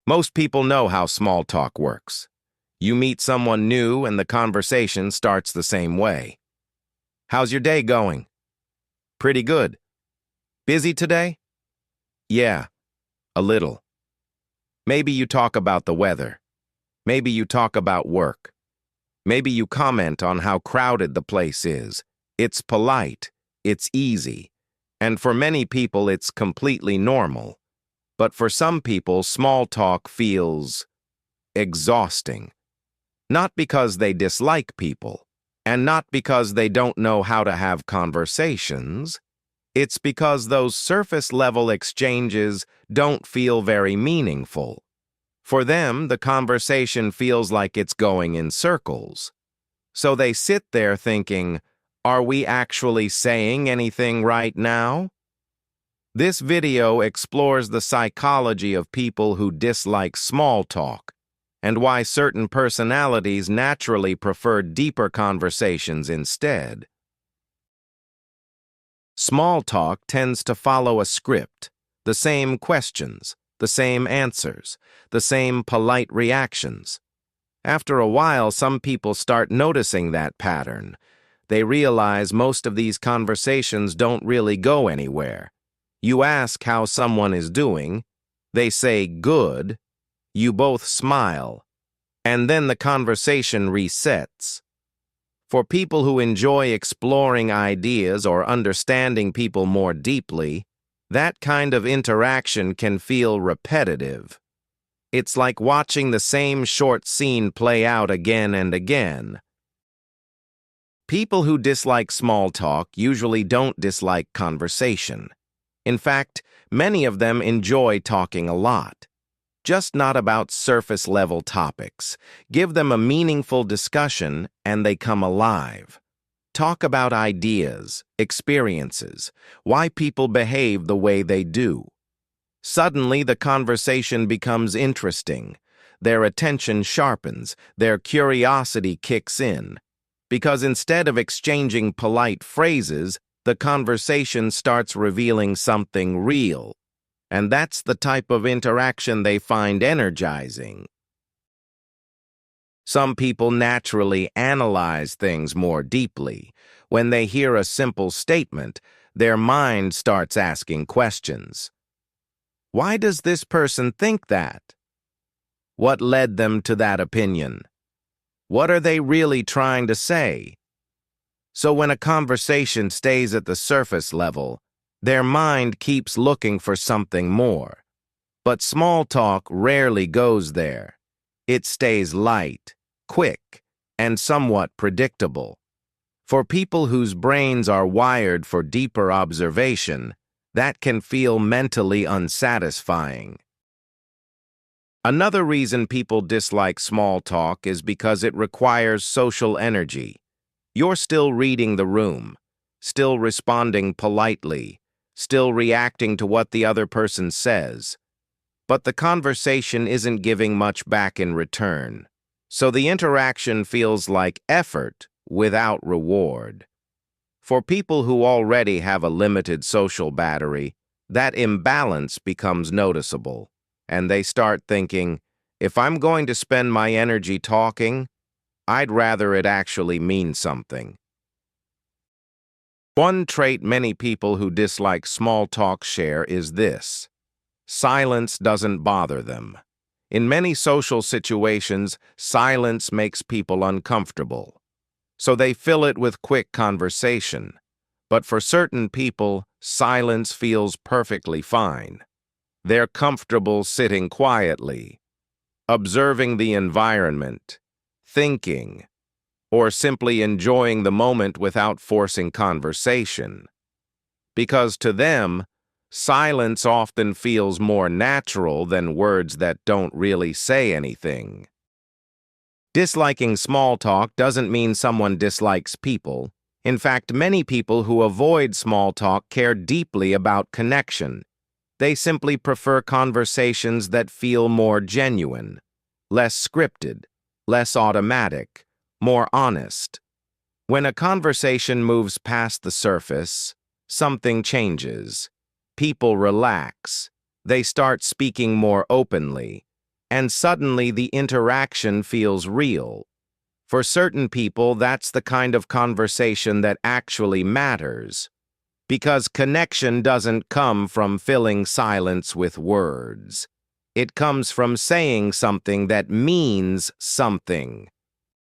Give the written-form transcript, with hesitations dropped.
Most people know how small talk works. You meet someone new and the conversation starts the same way. How's your day going? Pretty good. Busy today? Yeah, a little. Maybe you talk about the weather. Maybe you talk about work. Maybe you comment on how crowded the place is. It's polite. It's easy. And for many people, it's completely normal. But for some people, small talk feels exhausting. Not because they dislike people, and not because they don't know how to have conversations. It's because those surface-level exchanges don't feel very meaningful. For them, the conversation feels like it's going in circles. So they sit there thinking, are we actually saying anything right now? This video explores the psychology of people who dislike small talk and why certain personalities naturally prefer deeper conversations instead. Small talk tends to follow a script, the same questions, the same answers, the same polite reactions. After a while, some people start noticing that pattern. They realize most of these conversations don't really go anywhere. You ask how someone is doing, they say good, you both smile, and then the conversation resets. For people who enjoy exploring ideas or understanding people more deeply, that kind of interaction can feel repetitive. It's like watching the same short scene play out again and again. People who dislike small talk usually don't dislike conversation. In fact, many of them enjoy talking a lot. Just not about surface-level topics. Give them a meaningful discussion and they come alive. Talk about ideas, experiences, why people behave the way they do. Suddenly, the conversation becomes interesting. Their attention sharpens, their curiosity kicks in. Because instead of exchanging polite phrases, the conversation starts revealing something real. And that's the type of interaction they find energizing. Some people naturally analyze things more deeply. When they hear a simple statement, their mind starts asking questions. Why does this person think that? What led them to that opinion? What are they really trying to say? So when a conversation stays at the surface level, their mind keeps looking for something more. But small talk rarely goes there. It stays light, quick, and somewhat predictable. For people whose brains are wired for deeper observation, that can feel mentally unsatisfying. Another reason people dislike small talk is because it requires social energy. You're still reading the room, still responding politely, still reacting to what the other person says. But the conversation isn't giving much back in return. So the interaction feels like effort without reward. For people who already have a limited social battery, that imbalance becomes noticeable, and they start thinking, if I'm going to spend my energy talking, I'd rather it actually mean something. One trait many people who dislike small talk share is this: silence doesn't bother them. In many social situations, silence makes people uncomfortable. So they fill it with quick conversation. But for certain people, silence feels perfectly fine. They're comfortable sitting quietly, observing the environment, thinking, or simply enjoying the moment without forcing conversation. Because to them, silence often feels more natural than words that don't really say anything. Disliking small talk doesn't mean someone dislikes people. In fact, many people who avoid small talk care deeply about connection. They simply prefer conversations that feel more genuine, less scripted, less automatic, more honest. When a conversation moves past the surface, something changes. People relax. They start speaking more openly. and suddenly the interaction feels real. For certain people, that's the kind of conversation that actually matters, because connection doesn't come from filling silence with words. It comes from saying something that means something.